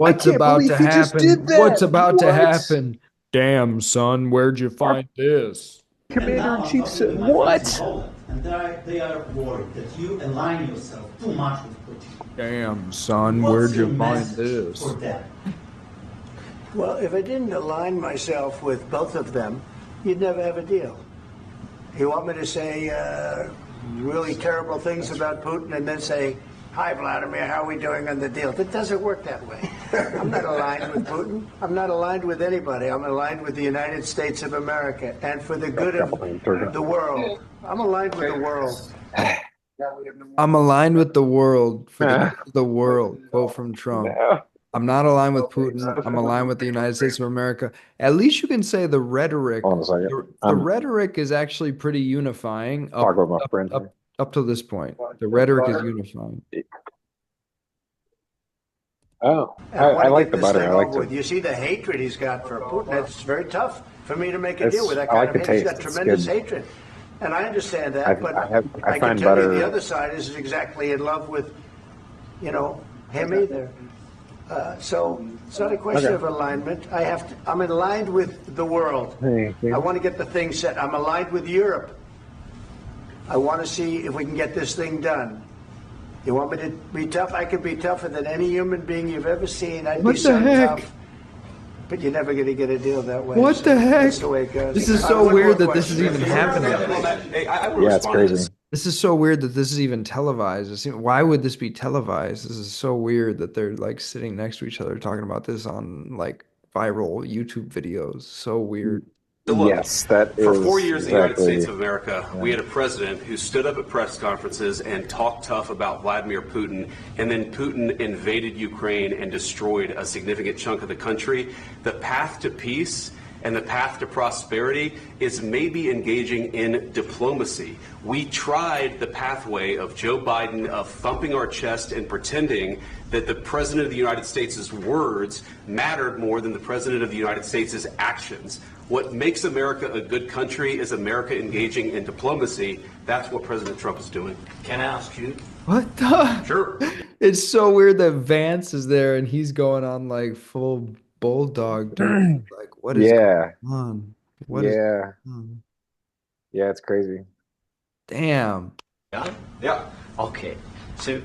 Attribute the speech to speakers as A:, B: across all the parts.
A: What's
B: can't
A: about
B: believe
A: to
B: he just
A: happen?
B: did
A: What's
B: that.
A: about to
B: What?
A: happen? Damn, son, where'd you
B: Our
A: find this?
C: And
B: commander
C: now
B: in
C: I'm
B: chief
C: talking with
B: said,
C: my friends in
B: what?
C: Poland, and they are worried that you align yourself too much with Putin.
A: Damn, son,
C: What's
A: where'd
C: your
A: you find
C: message
A: this?
C: for them?
D: Well, if I didn't align myself with both of them, you'd never have a deal. You want me to say really terrible things about Putin and then say, hi, Vladimir, how are we doing on the deal? It doesn't work that way. I'm not aligned with Putin. I'm not aligned with anybody. I'm aligned with the United States of America and for the good of the world. I'm aligned with the world.
A: I'm aligned with the world for the good of the world. Quote from Trump.
E: No.
A: I'm not aligned with Putin. I'm aligned with the United States of America. At least you can say the rhetoric.
E: Hold on a second.
A: The rhetoric is actually pretty unifying
E: Talk
A: up
E: with my
A: up
E: friend
A: up
E: here.
A: up to this point. The rhetoric is unifying.
E: Oh,
D: And I want
E: I
D: to
E: like
D: get
E: the
D: this
E: butter.
D: thing
E: I like
D: over with.
E: to.
D: You see the hatred he's got for Putin. It's very tough for me to make a deal with that
E: I
D: kind
E: like
D: of
E: the
D: hate. He's
E: taste.
D: got
E: It's
D: tremendous
E: good.
D: hatred. And I understand that, but
E: I
D: I can
E: find
D: tell you the
E: butter.
D: other side isn't exactly in love with, him either. So it's not a question
E: Okay.
D: of alignment. I'm aligned with the world.
E: Thank you.
D: I want to get the thing set. I'm aligned with Europe. I want to see if we can get this thing done. You want me to be tough? I could be tougher than any human being you've ever seen. I'd
A: What
D: be
A: the
D: so
A: heck?
D: tough. But you're never going to get a deal that way.
A: What
D: So
A: the heck?
D: That's the way it goes.
A: This is
D: All
A: so
D: right, one
A: weird
D: more
A: that this is
D: question.
A: even happening.
F: Hey, I would
E: Yeah, it's
F: respond to this.
E: crazy.
A: This is so weird that this is even televised. Why would this be televised? This is so weird that they're like sitting next to each other talking about this on like viral YouTube videos. So weird.
F: So look,
E: Yes, that
F: for
E: is
F: 4 years in the United
E: exactly.
F: States of America, we had a president who stood up at press conferences and talked tough about Vladimir Putin, and then Putin invaded Ukraine and destroyed a significant chunk of the country. The path to peace and the path to prosperity is maybe engaging in diplomacy. We tried the pathway of Joe Biden of thumping our chest and pretending that the President of the United States' words mattered more than the President of the United States' actions. What makes America a good country is America engaging in diplomacy. That's what President Trump is doing.
C: Can I ask you?
A: What the?
F: Sure.
A: It's so weird that Vance is there and he's going on like full bulldog dude. Like, what is
E: Yeah,
A: going on? What is
E: yeah,
A: going on?
E: yeah. It's crazy.
A: Damn.
C: Yeah.
F: Yeah.
C: Okay. So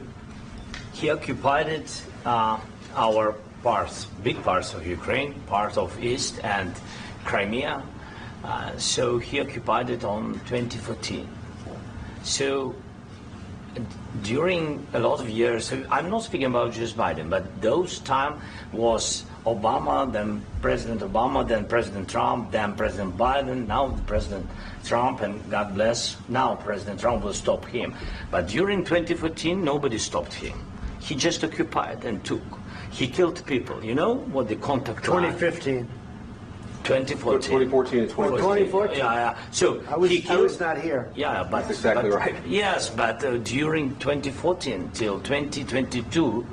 C: he occupied our parts, big parts of Ukraine, parts of East and Crimea. So he occupied it on 2014. So during a lot of years, so I'm not speaking about just Biden, but those time was Obama, then President Obama, then President Trump, then President Biden, now President Trump, and God bless, now President Trump will stop him. But during 2014, nobody stopped him. He just occupied and took. He killed people. You know what the contact line?
D: 2015.
C: 2014.
F: 2014 and 2015.
D: 2014.
C: Yeah. So
D: I was,
C: he
D: I
C: killed.
D: was not here.
C: Yeah, but
F: That's exactly
C: but-
F: right.
C: Yes, but during 2014 till 2022,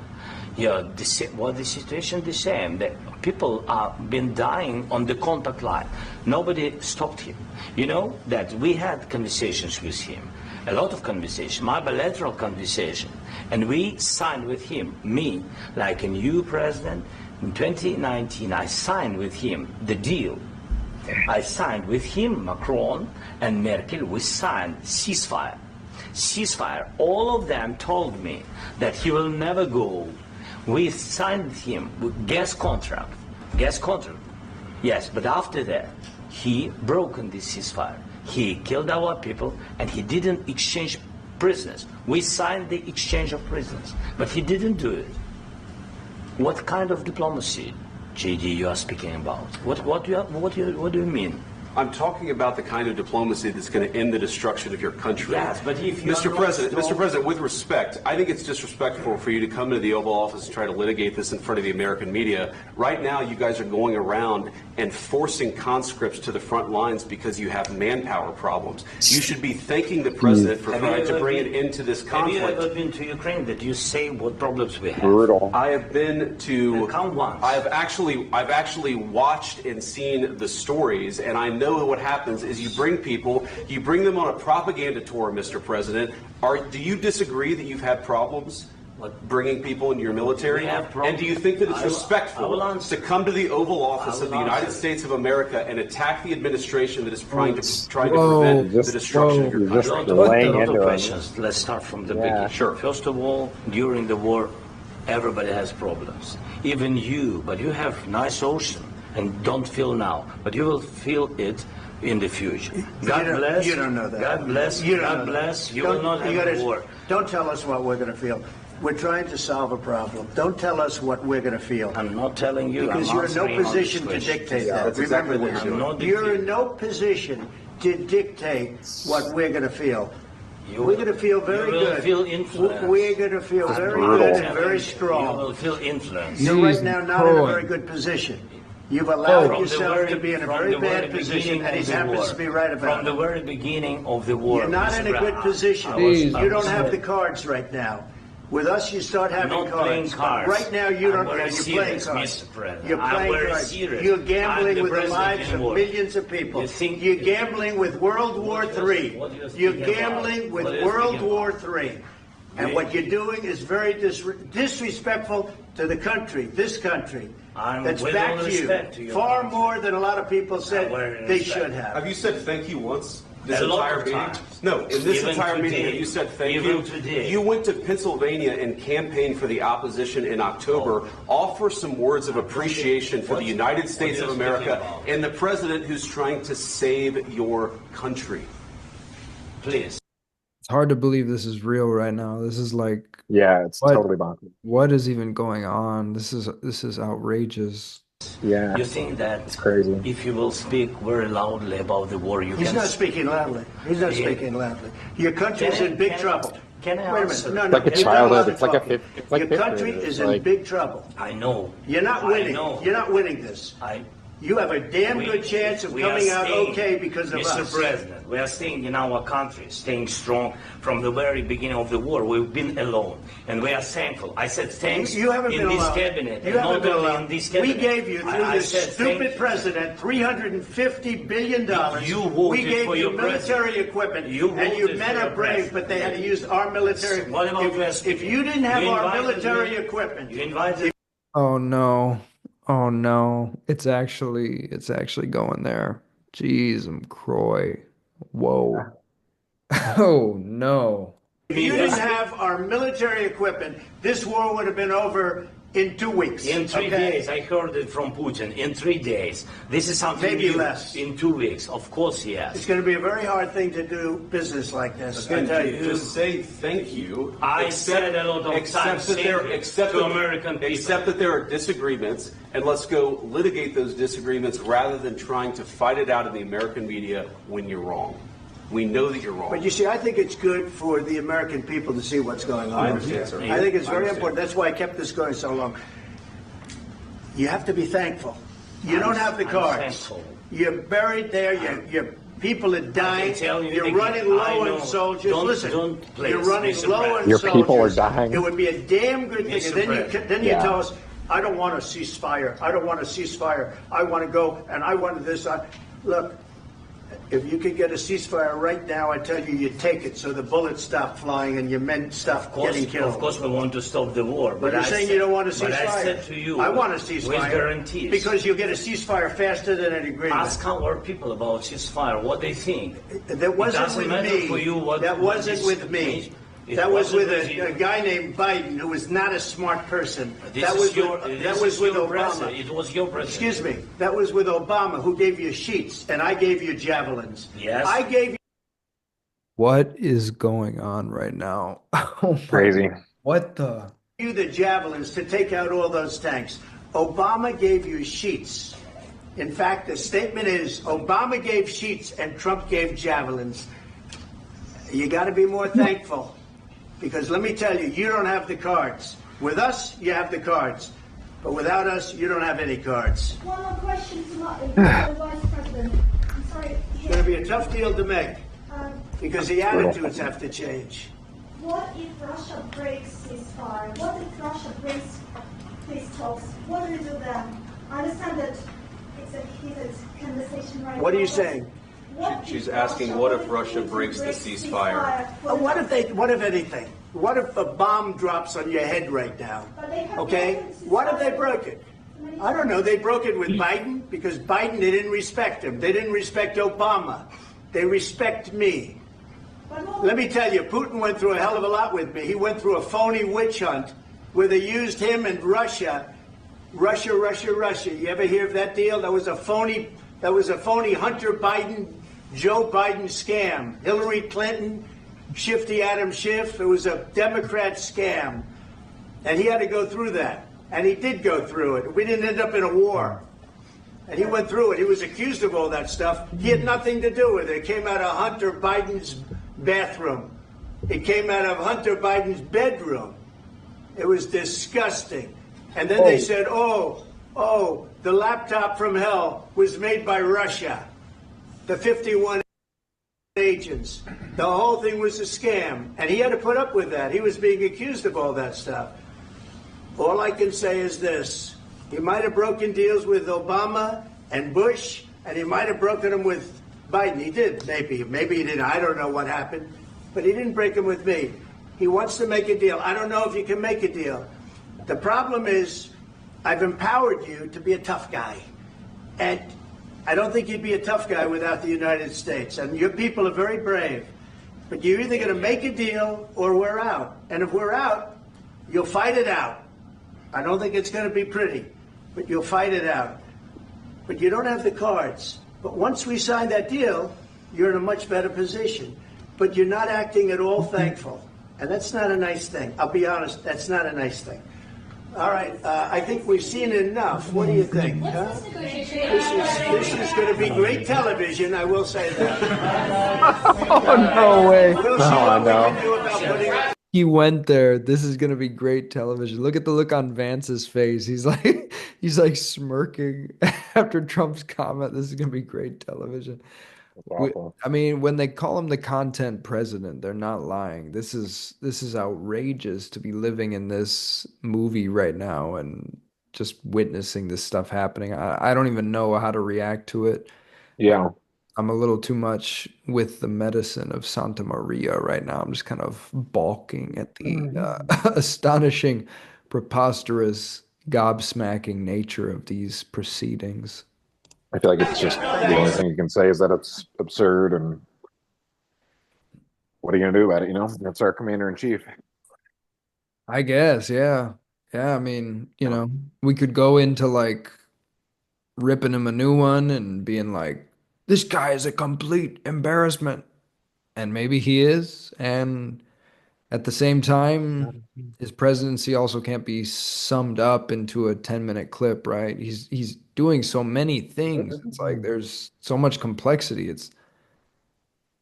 C: the situation the same. The people have been dying on the contact line. Nobody stopped him. You know that we had conversations with him, a lot of conversation, my bilateral conversation, and we signed with him, me, like a new president. In 2019, I signed with him the deal. I signed with him, Macron and Merkel, we signed ceasefire. Ceasefire. All of them told me that he will never go. We signed with him with gas contract. Gas contract. Yes, but after that, he broken this ceasefire. He killed our people and he didn't exchange prisoners. We signed the exchange of prisoners, but he didn't do it. What kind of diplomacy, JD, you are speaking about? What do you mean?
F: I'm talking about the kind of diplomacy that's going to end the destruction of your country.
C: Yes, but if you
F: Mr.
C: are not
F: President,
C: strong-
F: Mr. President, with respect, I think it's disrespectful for you to come into the Oval Office and try to litigate this in front of the American media. Right now, you guys are going around and forcing conscripts to the front lines because you have manpower problems. You should be thanking the president for
C: Have you
F: trying to
C: ever
F: bring
C: been-
F: it into this
C: Have you
F: conflict.
C: ever been to Ukraine that you say what problems we have?
E: Brutal.
F: I have been to.
C: And count once.
F: I've actually watched and seen the stories, and I know what happens is you bring people, you bring them on a propaganda tour, Mr. President. Do you disagree that you've had problems bringing people into your military? And do you think that it's respectful to come to the Oval Office of the United States of America and attack the administration that is trying to prevent the destruction of your country?
C: Lot of questions. Let's start from the beginning.
F: Sure.
C: First of all, during the war, everybody has problems. Even you, but you have nice ocean and don't feel now, but you will feel it in the future. God bless.
D: You don't know that.
C: God bless. God bless. You will not have war.
D: Don't tell us what we're going to feel. We're trying to solve a problem. Don't tell us what we're going to feel.
C: I'm not telling you.
D: Because you're in no position to dictate that.
F: That's exactly what you're doing.
D: You're in no position to dictate what we're going to feel. We're going to feel very good.
C: Feel influence.
D: We're going to feel very good and very strong.
C: You will feel influence.
D: You're right now not in a very good position. You've allowed yourself to be in a very bad position, and he happens to be right about it.
C: From the very beginning of the war.
D: You're not in a good position. You don't have the cards right now. With us, you start having cards. Right now, you don't. You're playing cards. You're playing cards. You're gambling with the lives of millions of people. You're gambling with World War III. You're gambling with World War III. And what you're doing is very disrespectful to the country, this country. That's back to you far more than a lot of people said they should have.
F: Have you said thank you once? This entire meeting? No, in this entire meeting, have you said thank you? You went to Pennsylvania and campaigned for the opposition in October. Offer some words of appreciation for the United States of America and the president who's trying to save your country.
C: Please.
A: It's hard to believe this is real right now. This is like,
E: yeah, it's totally bonkers.
A: What is even going on? This is outrageous.
E: Yeah.
C: You think that
E: it's crazy.
C: If you will speak very loudly about the war,
D: He's not speaking loudly. He's not speaking loudly. Your country's in big trouble.
C: Can I answer?
D: No,
E: it's like a childhood. It's like a
D: Your country is in big trouble.
C: I know.
D: You're not winning. You're not winning this. You have a damn good chance of coming out okay because of us.
C: Mr. President, we are staying in our country, staying strong from the very beginning of the war. We've been alone, and we are thankful. I said thanks
D: you haven't
C: in
D: been
C: this
D: alone.
C: cabinet.
D: You haven't been alone.
C: In this cabinet.
D: We gave you, through this stupid president, $350 billion. We gave you military equipment, and you men are brave, but they had to use our military.
C: What about
D: if you didn't have our military equipment,
C: you invited.
A: Oh no. Oh no, it's actually going there. Jeez, Croy. Whoa. Oh no.
D: If you didn't have our military equipment, this war would have been over in 2 weeks.
C: In 3 days, I heard it from Putin. In 3 days. This is something
D: maybe
C: new.
D: Less.
C: In 2 weeks, of course, yes.
D: It's going to be a very hard thing to do business like this. I tell you.
F: Just say thank you.
C: I said a lot of times to American people.
F: Except that there are disagreements, and let's go litigate those disagreements rather than trying to fight it out in the American media when you're wrong. We know that you're wrong.
D: But you see, I think it's good for the American people to see what's going on.
F: I understand, sir.
D: I think it's very important. That's why I kept this going so long. You have to be thankful. You don't have the cards. You're buried there. Your people are dying. You're running low on soldiers. Listen, you're running low on soldiers.
E: Your people are dying.
D: It would be a damn good thing. And then you tell us, I don't want a ceasefire. I don't want a ceasefire. I want to go, and I want this. Look. If you could get a ceasefire right now, I tell you, you take it so the bullets stop flying and your men stop getting killed.
C: Of course, we want to stop the war.
D: But you're saying you don't want a ceasefire.
C: But I said to you,
D: I want a ceasefire.
C: With guarantees.
D: Because you'll get a ceasefire faster than an agreement.
C: Ask our people about ceasefire, what they think.
D: That wasn't with me. That wasn't with me. That was with a guy named Biden, who was not a smart person. That was with Obama.
C: It was your president.
D: Excuse me. That was with Obama, who gave you sheets, and I gave you javelins.
C: Yes.
D: I gave you.
A: What is going on right now? Oh,
E: crazy.
A: What the?
D: You the javelins to take out all those tanks. Obama gave you sheets. In fact, the statement is Obama gave sheets and Trump gave javelins. You got to be more thankful. Because let me tell you, you don't have the cards. With us, you have the cards. But without us, you don't have any cards.
B: One more question to the Vice President. I'm sorry.
D: It's going to be a tough deal to make. Because the attitudes have to change.
B: What if Russia breaks ceasefire? What if Russia breaks peace talks? What do we do then? I understand that it's a heated conversation right now.
D: What are you saying?
F: She's asking, what if Russia breaks the ceasefire?
D: What if anything? What if a bomb drops on your head right now?
B: But they have
D: Okay?
B: broken since
D: What if they
B: last-
D: broke it? I don't know. They broke it with Biden because Biden, they didn't respect him. They didn't respect Obama. They respect me. Let me tell you, Putin went through a hell of a lot with me. He went through a phony witch hunt where they used him and Russia. Russia. You ever hear of that deal? That was a phony Hunter Biden, Joe Biden scam. Hillary Clinton, Shifty Adam Schiff. It was a Democrat scam. And he had to go through that. And he did go through it. We didn't end up in a war. And he went through it. He was accused of all that stuff. He had nothing to do with it. It came out of Hunter Biden's bathroom. It came out of Hunter Biden's bedroom. It was disgusting. And then they said, oh, the laptop from hell was made by Russia. The 51 agents. The whole thing was a scam. And he had to put up with that. He was being accused of all that stuff. All I can say is this. He might have broken deals with Obama and Bush, and he might have broken them with Biden. He did, maybe. Maybe he didn't. I don't know what happened. But he didn't break them with me. He wants to make a deal. I don't know if you can make a deal. The problem is I've empowered you to be a tough guy. And I don't think you'd be a tough guy without the United States. And your people are very brave. But you're either going to make a deal or we're out. And if we're out, you'll fight it out. I don't think it's going to be pretty, but you'll fight it out. But you don't have the cards. But once we sign that deal, you're in a much better position. But you're not acting at all thankful. And that's not a nice thing. I'll be honest, that's not a nice thing. All right, I think we've seen enough. What do you think? Huh? This is going to be great television, I will say that.
A: Oh, no way.
D: We'll see
E: I
D: what we
E: know.
D: can do about putting
A: He went there. This is gonna be great television. Look at the look on Vance's face. He's like smirking after Trump's comment. This is gonna be great television.
E: That's awful.
A: I mean, when they call him the content president, they're not lying. This is outrageous to be living in this movie right now and just witnessing this stuff happening. I don't even know how to react to it.
E: Yeah.
A: I'm a little too much with the medicine of Santa Maria right now. I'm just kind of balking at the astonishing, preposterous, gobsmacking nature of these proceedings.
E: I feel like it's just the only thing you can say is that it's absurd, and what are you gonna do about it? You know, that's our commander in chief.
A: I guess, yeah. Yeah, I mean, we could go into like ripping him a new one and being like, this guy is a complete embarrassment. And maybe he is. And at the same time, his presidency also can't be summed up into a 10-minute clip, right? He's doing so many things. It's like there's so much complexity.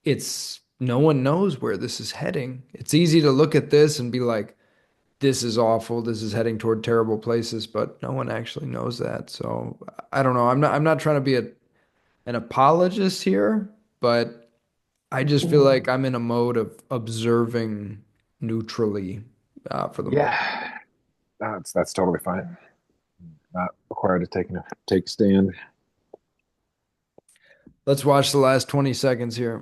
A: It's no one knows where this is heading. It's easy to look at this and be like, this is awful. This is heading toward terrible places, but no one actually knows that. So I don't know. I'm not trying to be an apologist here, but I just feel like I'm in a mode of observing neutrally for the moment.
E: Yeah, that's totally fine. Not required to take a stand.
A: Let's watch the last 20 seconds here.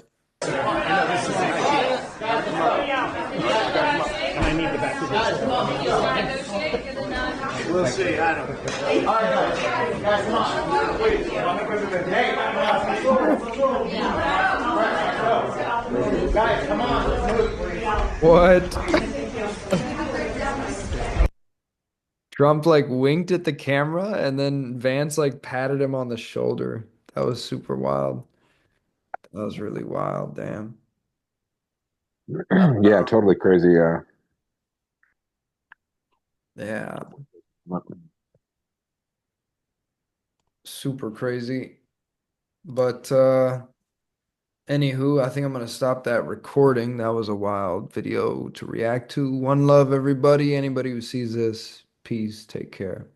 D: We'll see. I don't know.
A: What? Trump like winked at the camera and then Vance like patted him on the shoulder. That was super wild. That was really wild, damn.
E: Yeah, totally crazy.
A: Yeah, super crazy. But anywho, I think I'm gonna stop that recording. That was a wild video to react to. One love, everybody. Anybody who sees this, peace, take care.